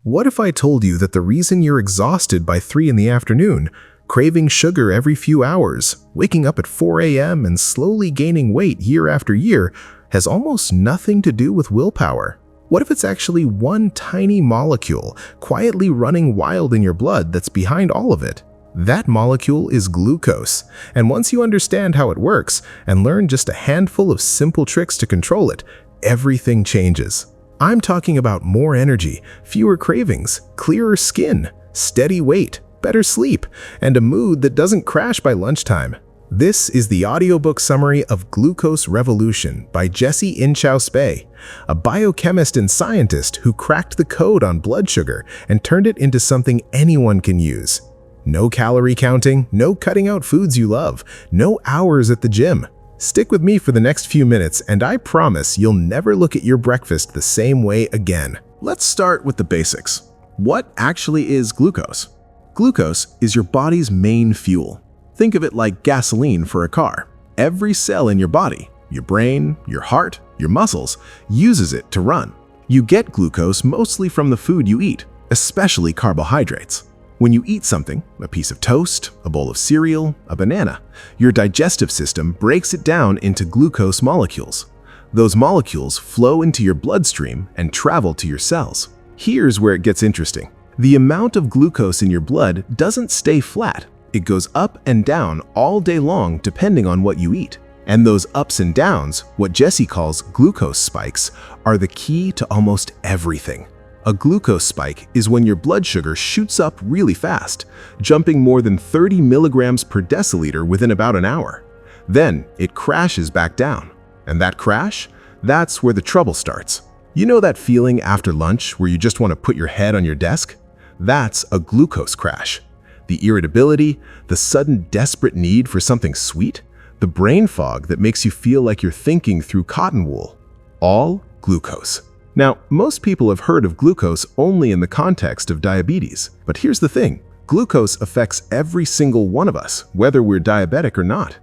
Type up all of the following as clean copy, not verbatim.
What if I told you that the reason you're exhausted by 3 in the afternoon, craving sugar every few hours, waking up at 4 a.m. and slowly gaining weight year after year has almost nothing to do with willpower? What if it's actually one tiny molecule quietly running wild in your blood that's behind all of it? That molecule is glucose, and once you understand how it works and learn just a handful of simple tricks to control it, everything changes. I'm talking about more energy, fewer cravings, clearer skin, steady weight, better sleep, and a mood that doesn't crash by lunchtime. This is the audiobook summary of Glucose Revolution by Jessie Inchauspé, a biochemist and scientist who cracked the code on blood sugar and turned it into something anyone can use. No calorie counting, no cutting out foods you love, no hours at the gym. Stick with me for the next few minutes and I promise you'll never look at your breakfast the same way again. Let's start with the basics. What actually is glucose? Glucose is your body's main fuel. Think of it like gasoline for a car. Every cell in your body, your brain, your heart, your muscles, uses it to run. You get glucose mostly from the food you eat, especially carbohydrates. When you eat something, a piece of toast, a bowl of cereal, a banana, your digestive system breaks it down into glucose molecules. Those molecules flow into your bloodstream and travel to your cells. Here's where it gets interesting. The amount of glucose in your blood doesn't stay flat. It goes up and down all day long depending on what you eat. And those ups and downs, what Jessie calls glucose spikes, are the key to almost everything. A glucose spike is when your blood sugar shoots up really fast, jumping more than 30 milligrams per deciliter within about an hour. Then it crashes back down. And that crash? That's where the trouble starts. You know that feeling after lunch where you just want to put your head on your desk? That's a glucose crash. The irritability, the sudden desperate need for something sweet, the brain fog that makes you feel like you're thinking through cotton wool. All glucose. Now, most people have heard of glucose only in the context of diabetes. But here's the thing. Glucose affects every single one of us, whether we're diabetic or not.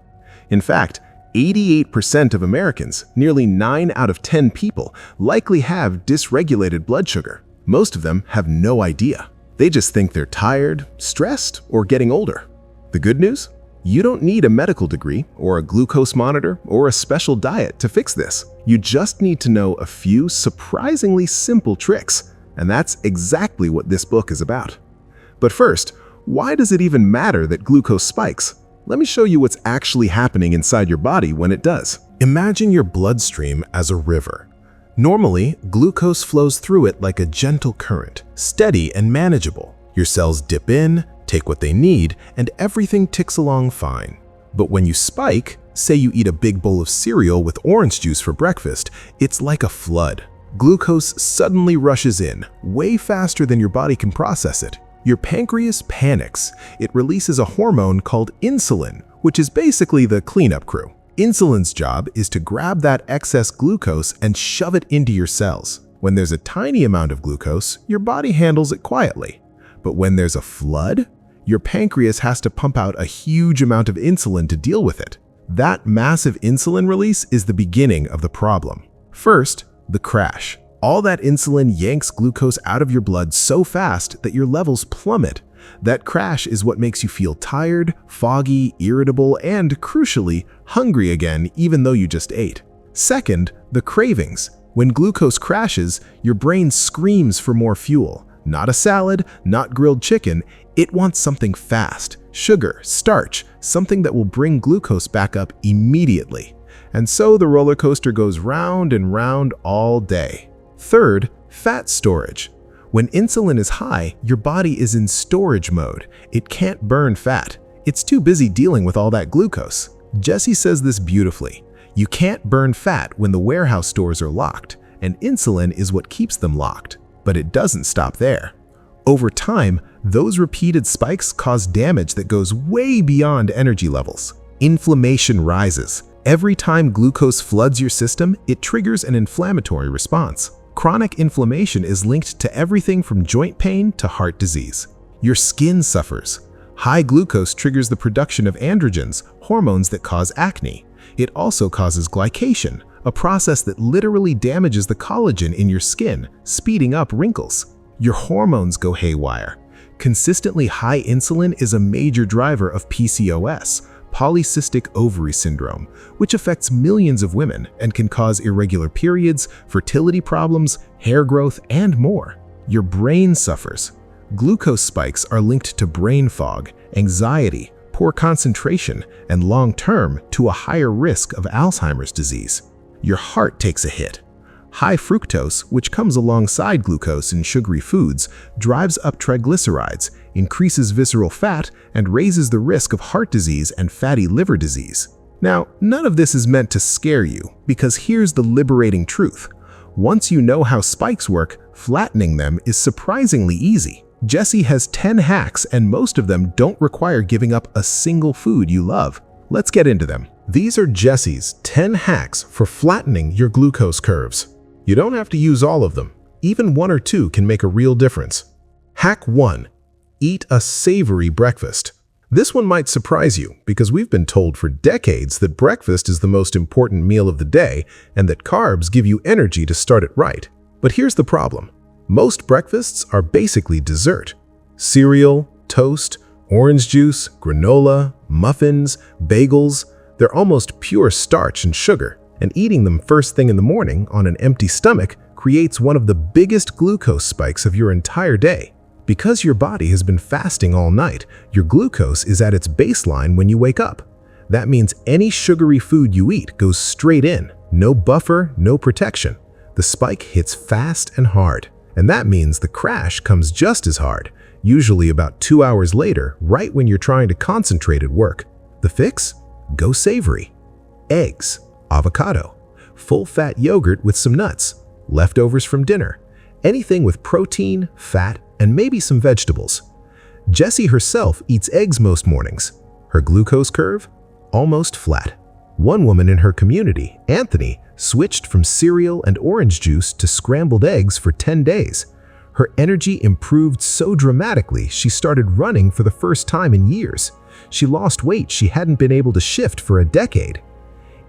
In fact, 88% of Americans, nearly 9 out of 10 people, likely have dysregulated blood sugar. Most of them have no idea. They just think they're tired, stressed, or getting older. The good news? You don't need a medical degree or a glucose monitor or a special diet to fix this. You just need to know a few surprisingly simple tricks, and that's exactly what this book is about. But first, why does it even matter that glucose spikes? Let me show you what's actually happening inside your body when it does. Imagine your bloodstream as a river. Normally, glucose flows through it like a gentle current, steady and manageable. Your cells dip in, take what they need, and everything ticks along fine. But when you spike, say you eat a big bowl of cereal with orange juice for breakfast, it's like a flood. Glucose suddenly rushes in, way faster than your body can process it. Your pancreas panics. It releases a hormone called insulin, which is basically the cleanup crew. Insulin's job is to grab that excess glucose and shove it into your cells. When there's a tiny amount of glucose, your body handles it quietly. But when there's a flood, your pancreas has to pump out a huge amount of insulin to deal with it. That massive insulin release is the beginning of the problem. First, the crash. All that insulin yanks glucose out of your blood so fast that your levels plummet. That crash is what makes you feel tired, foggy, irritable, and, crucially, hungry again even though you just ate. Second, the cravings. When glucose crashes, your brain screams for more fuel. Not a salad, not grilled chicken, it wants something fast. Sugar, starch, something that will bring glucose back up immediately. And so the roller coaster goes round and round all day. Third, fat storage. When insulin is high, your body is in storage mode. It can't burn fat. It's too busy dealing with all that glucose. Jessie says this beautifully. You can't burn fat when the warehouse stores are locked, and insulin is what keeps them locked. But it doesn't stop there. Over time, those repeated spikes cause damage that goes way beyond energy levels. Inflammation rises. Every time glucose floods your system, it triggers an inflammatory response. Chronic inflammation is linked to everything from joint pain to heart disease. Your skin suffers. High glucose triggers the production of androgens, hormones that cause acne. It also causes glycation, a process that literally damages the collagen in your skin, speeding up wrinkles. your hormones go haywire. Consistently high insulin is a major driver of PCOS, polycystic ovary syndrome, which affects millions of women and can cause irregular periods, fertility problems, hair growth, and more. Your brain suffers. Glucose spikes are linked to brain fog, anxiety, poor concentration, and long-term to a higher risk of Alzheimer's disease. Your heart takes a hit. High fructose, which comes alongside glucose in sugary foods, drives up triglycerides, increases visceral fat, and raises the risk of heart disease and fatty liver disease. Now, none of this is meant to scare you, because here's the liberating truth. Once you know how spikes work, flattening them is surprisingly easy. Jessie has 10 hacks, and most of them don't require giving up a single food you love. Let's get into them. These are Jessie's 10 hacks for flattening your glucose curves. You don't have to use all of them. Even 1 or 2 can make a real difference. Hack 1. Eat a savory breakfast. This one might surprise you because we've been told for decades that breakfast is the most important meal of the day and that carbs give you energy to start it right. But here's the problem. Most breakfasts are basically dessert. Cereal, toast, orange juice, granola, muffins, bagels, they're almost pure starch and sugar. And eating them first thing in the morning on an empty stomach creates one of the biggest glucose spikes of your entire day. Because your body has been fasting all night, your glucose is at its baseline when you wake up. That means any sugary food you eat goes straight in, no buffer, no protection. The spike hits fast and hard, and that means the crash comes just as hard, usually about 2 hours later, right when you're trying to concentrate at work. The fix? Go savory. Eggs, avocado, full-fat yogurt with some nuts, leftovers from dinner, anything with protein, fat, and maybe some vegetables. Jessie herself eats eggs most mornings. Her glucose curve? Almost flat. One woman in her community, Anthony, switched from cereal and orange juice to scrambled eggs for 10 days. Her energy improved so dramatically she started running for the first time in years. She lost weight she hadn't been able to shift for a decade.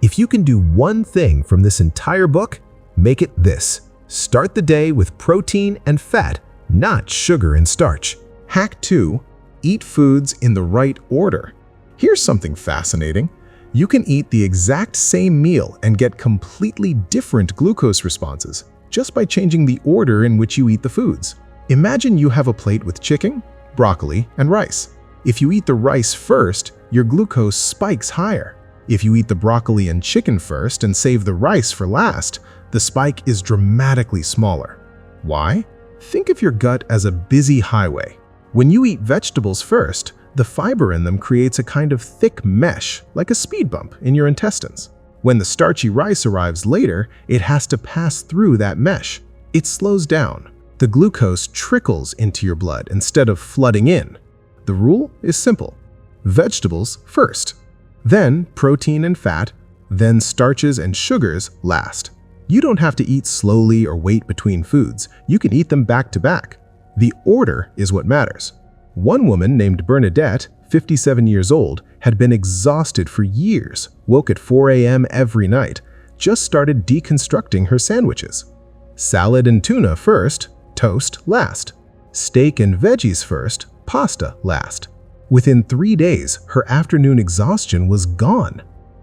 If you can do one thing from this entire book, make it this. Start the day with protein and fat, not sugar and starch. Hack 2. Eat foods in the right order. Here's something fascinating. You can eat the exact same meal and get completely different glucose responses just by changing the order in which you eat the foods. Imagine you have a plate with chicken, broccoli, and rice. If you eat the rice first, your glucose spikes higher. If you eat the broccoli and chicken first and save the rice for last, the spike is dramatically smaller. Why? Think of your gut as a busy highway. When you eat vegetables first, the fiber in them creates a kind of thick mesh, like a speed bump, in your intestines. When the starchy rice arrives later, it has to pass through that mesh. It slows down. The glucose trickles into your blood instead of flooding in. The rule is simple. Vegetables first. Then protein and fat, then starches and sugars last. You don't have to eat slowly or wait between foods. You can eat them back to back. The order is what matters. One woman named Bernadette, 57 years old, had been exhausted for years, woke at 4 a.m. every night, just started deconstructing her sandwiches. Salad and tuna first, toast last. Steak and veggies first, pasta last. Within 3 days, her afternoon exhaustion was gone.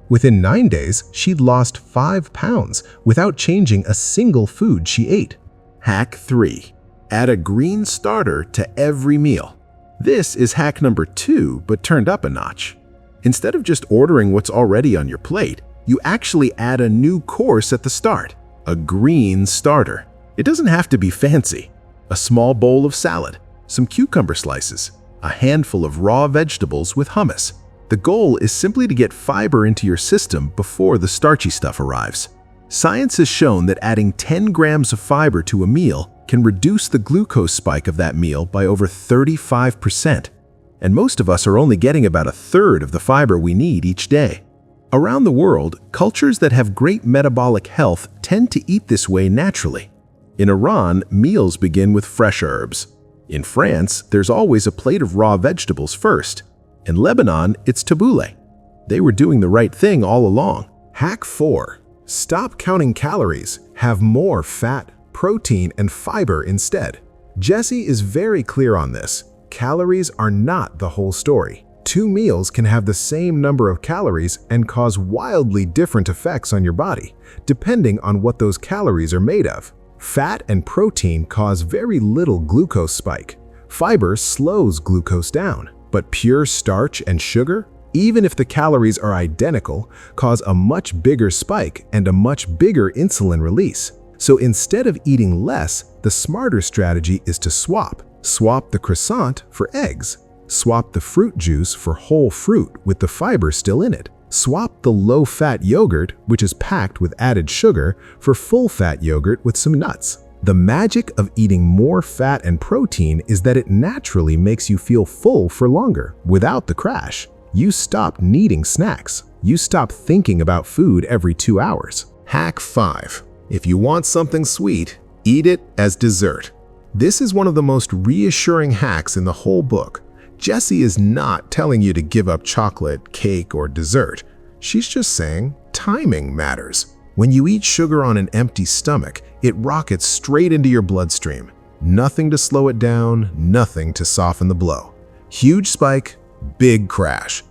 Within 9 days, she'd lost 5 pounds without changing a single food she ate. Hack 3. Add a green starter to every meal. This is hack number 2, but turned up a notch. Instead of just ordering what's already on your plate, you actually add a new course at the start, a green starter. It doesn't have to be fancy. A small bowl of salad, some cucumber slices, a handful of raw vegetables with hummus. The goal is simply to get fiber into your system before the starchy stuff arrives. Science has shown that adding 10 grams of fiber to a meal can reduce the glucose spike of that meal by over 35%. And most of us are only getting about 1/3 of the fiber we need each day. Around the world, cultures that have great metabolic health tend to eat this way naturally. In Iran, meals begin with fresh herbs. In France, there's always a plate of raw vegetables first. In Lebanon, it's tabbouleh. They were doing the right thing all along. Hack 4. Stop counting calories. Have more fat, protein, and fiber instead. Jessie is very clear on this. Calories are not the whole story. 2 meals can have the same number of calories and cause wildly different effects on your body, depending on what those calories are made of. Fat and protein cause very little glucose spike. Fiber slows glucose down, but pure starch and sugar, even if the calories are identical, cause a much bigger spike and a much bigger insulin release. So instead of eating less, the smarter strategy is to swap. Swap the croissant for eggs. Swap the fruit juice for whole fruit with the fiber still in it. Swap the low-fat yogurt, which is packed with added sugar, for full-fat yogurt with some nuts. The magic of eating more fat and protein is that it naturally makes you feel full for longer, without the crash. You stop needing snacks. You stop thinking about food every 2 hours. Hack 5. If you want something sweet, eat it as dessert. This is one of the most reassuring hacks in the whole book. Jessie is not telling you to give up chocolate, cake, or dessert. She's just saying timing matters. When you eat sugar on an empty stomach, it rockets straight into your bloodstream. Nothing to slow it down, nothing to soften the blow. Huge spike, big crash.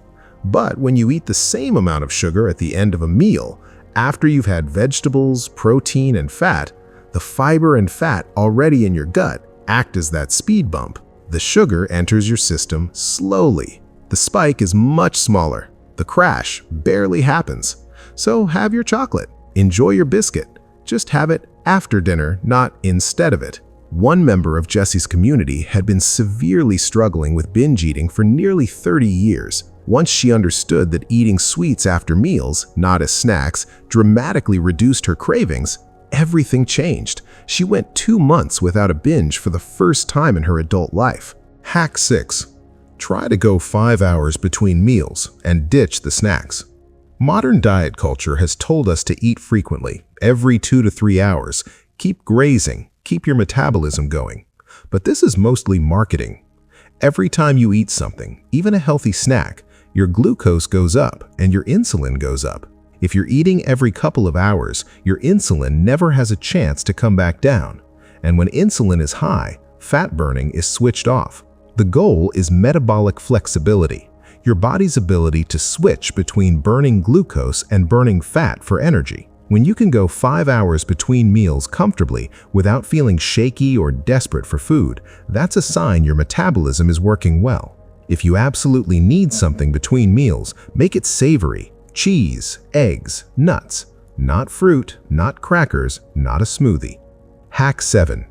But when you eat the same amount of sugar at the end of a meal, after you've had vegetables, protein, and fat, the fiber and fat already in your gut act as that speed bump. The sugar enters your system slowly. The spike is much smaller. The crash barely happens. So have your chocolate. Enjoy your biscuit. Just have it after dinner, not instead of it. One member of Jessie's community had been severely struggling with binge eating for nearly 30 years. Once she understood that eating sweets after meals, not as snacks, dramatically reduced her cravings, everything changed. She went 2 months without a binge for the first time in her adult life. Hack 6. Try to go 5 hours between meals and ditch the snacks. Modern diet culture has told us to eat frequently, every 2 to 3 hours. Keep grazing, keep your metabolism going. But this is mostly marketing. Every time you eat something, even a healthy snack, your glucose goes up and your insulin goes up. If you're eating every couple of hours, your insulin never has a chance to come back down. And when insulin is high, fat burning is switched off. The goal is metabolic flexibility, your body's ability to switch between burning glucose and burning fat for energy. When you can go 5 hours between meals comfortably without feeling shaky or desperate for food, that's a sign your metabolism is working well. If you absolutely need something between meals, make it savory. Cheese, eggs, nuts. Not fruit, not crackers, not a smoothie. Hack 7.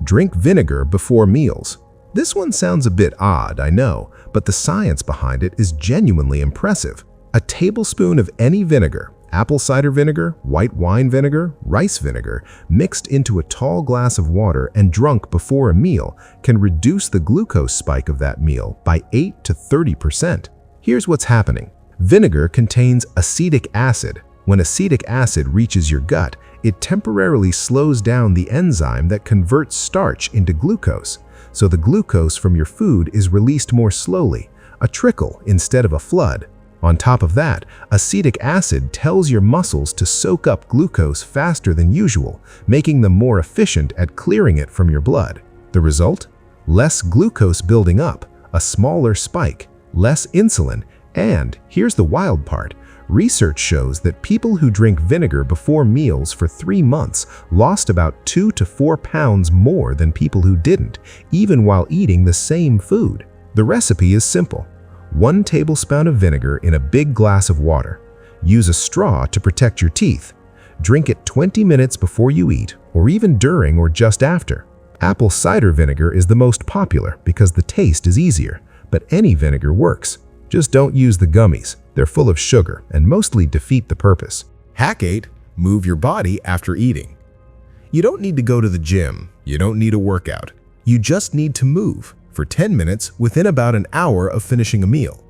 Drink vinegar before meals. This one sounds a bit odd, I know, but the science behind it is genuinely impressive. A tablespoon of any vinegar, apple cider vinegar, white wine vinegar, rice vinegar, mixed into a tall glass of water and drunk before a meal can reduce the glucose spike of that meal by 8 to 30%. Here's what's happening. Vinegar contains acetic acid. When acetic acid reaches your gut, it temporarily slows down the enzyme that converts starch into glucose, so the glucose from your food is released more slowly, a trickle instead of a flood. On top of that, acetic acid tells your muscles to soak up glucose faster than usual, making them more efficient at clearing it from your blood. The result? Less glucose building up, a smaller spike, less insulin, and here's the wild part. Research shows that people who drink vinegar before meals for 3 months lost about 2 to 4 pounds more than people who didn't, even while eating the same food. The recipe is simple. 1 tablespoon of vinegar in a big glass of water. Use a straw to protect your teeth. Drink it 20 minutes before you eat, or even during or just after. Apple cider vinegar is the most popular because the taste is easier, but any vinegar works. Just don't use the gummies. They're full of sugar and mostly defeat the purpose. Hack 8. Move your body after eating. You don't need to go to the gym. You don't need a workout. You just need to move for 10 minutes within about an hour of finishing a meal.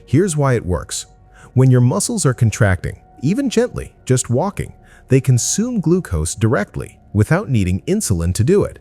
Here's why it works. When your muscles are contracting, even gently, just walking, they consume glucose directly without needing insulin to do it.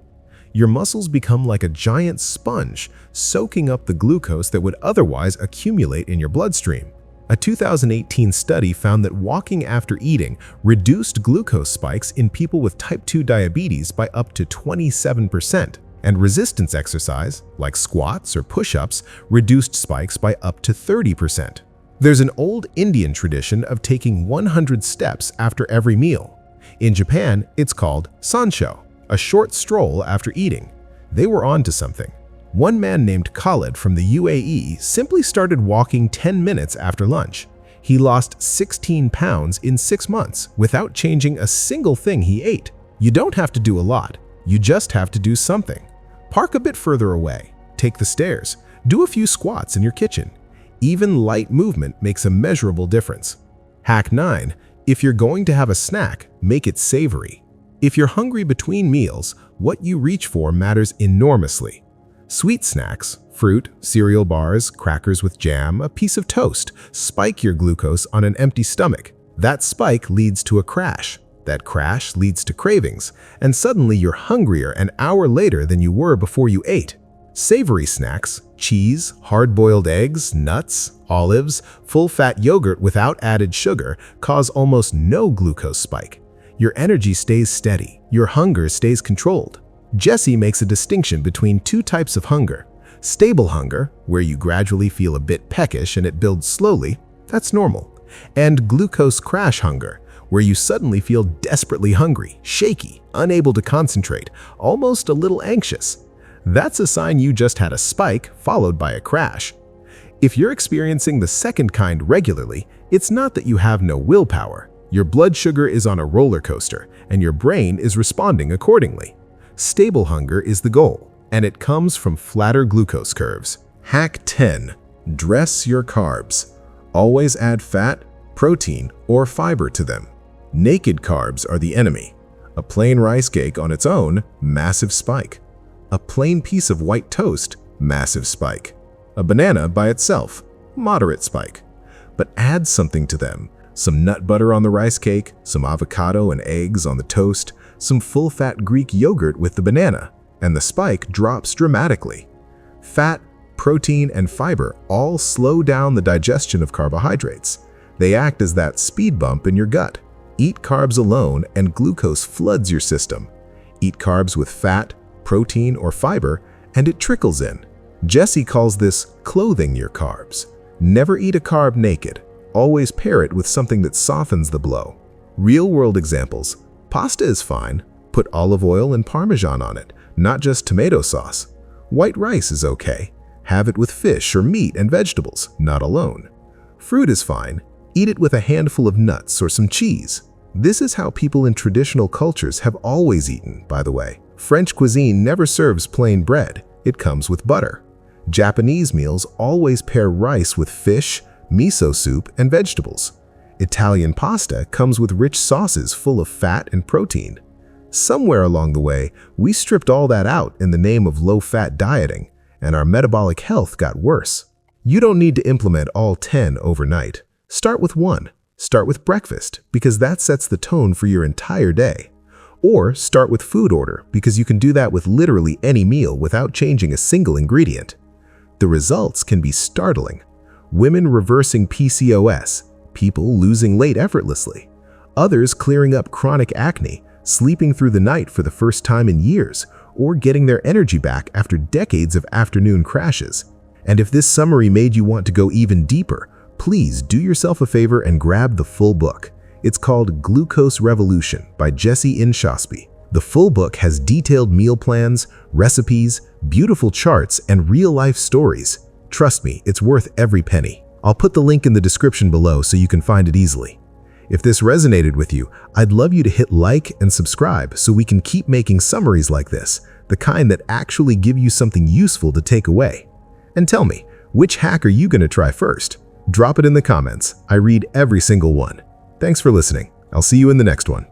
Your muscles become like a giant sponge, soaking up the glucose that would otherwise accumulate in your bloodstream. A 2018 study found that walking after eating reduced glucose spikes in people with type 2 diabetes by up to 27%. And resistance exercise, like squats or push-ups, reduced spikes by up to 30%. There's an old Indian tradition of taking 100 steps after every meal. In Japan, it's called sansho, a short stroll after eating. They were on to something. One man named Khalid from the UAE simply started walking 10 minutes after lunch. He lost 16 pounds in 6 months without changing a single thing he ate. You don't have to do a lot. You just have to do something. Park a bit further away. Take the stairs. Do a few squats in your kitchen. Even light movement makes a measurable difference. Hack 9. If you're going to have a snack, make it savory. If you're hungry between meals, what you reach for matters enormously. Sweet snacks, fruit, cereal bars, crackers with jam, a piece of toast, spike your glucose on an empty stomach. That spike leads to a crash. That crash leads to cravings, and suddenly you're hungrier an hour later than you were before you ate. Savory snacks, cheese, hard-boiled eggs, nuts, olives, full-fat yogurt without added sugar cause almost no glucose spike. Your energy stays steady. Your hunger stays controlled. Jessie makes a distinction between 2 types of hunger. Stable hunger, where you gradually feel a bit peckish and it builds slowly, that's normal. And glucose crash hunger, where you suddenly feel desperately hungry, shaky, unable to concentrate, almost a little anxious. That's a sign you just had a spike followed by a crash. If you're experiencing the second kind regularly, it's not that you have no willpower. Your blood sugar is on a roller coaster, and your brain is responding accordingly. Stable hunger is the goal, and it comes from flatter glucose curves. Hack 10. Dress your carbs. Always add fat, protein, or fiber to them. Naked carbs are the enemy. A plain rice cake on its own, massive spike. A plain piece of white toast, massive spike. A banana by itself, moderate spike. But add something to them. Some nut butter on the rice cake, some avocado and eggs on the toast, some full-fat Greek yogurt with the banana, and the spike drops dramatically. Fat, protein, and fiber all slow down the digestion of carbohydrates. They act as that speed bump in your gut. Eat carbs alone and glucose floods your system. Eat carbs with fat, protein, or fiber, and it trickles in. Jessie calls this clothing your carbs. Never eat a carb naked. Always pair it with something that softens the blow. Real-world examples. Pasta is fine. Put olive oil and Parmesan on it, not just tomato sauce. White rice is okay. Have it with fish or meat and vegetables, not alone. Fruit is fine. Eat it with a handful of nuts or some cheese. This is how people in traditional cultures have always eaten, by the way. French cuisine never serves plain bread. It comes with butter. Japanese meals always pair rice with fish, miso soup, and vegetables. Italian pasta comes with rich sauces full of fat and protein. Somewhere along the way, we stripped all that out in the name of low-fat dieting, and our metabolic health got worse. You don't need to implement all 10 overnight. Start with 1. Start with breakfast, because that sets the tone for your entire day. Or start with food order, because you can do that with literally any meal without changing a single ingredient. The results can be startling. Women reversing PCOS, people losing weight effortlessly, others clearing up chronic acne, sleeping through the night for the first time in years, or getting their energy back after decades of afternoon crashes. And if this summary made you want to go even deeper, please do yourself a favor and grab the full book. It's called Glucose Revolution by Jessie Inchauspé. The full book has detailed meal plans, recipes, beautiful charts, and real-life stories. Trust me, it's worth every penny. I'll put the link in the description below so you can find it easily. If this resonated with you, I'd love you to hit like and subscribe so we can keep making summaries like this, the kind that actually give you something useful to take away. And tell me, which hack are you going to try first? Drop it in the comments. I read every single one. Thanks for listening. I'll see you in the next one.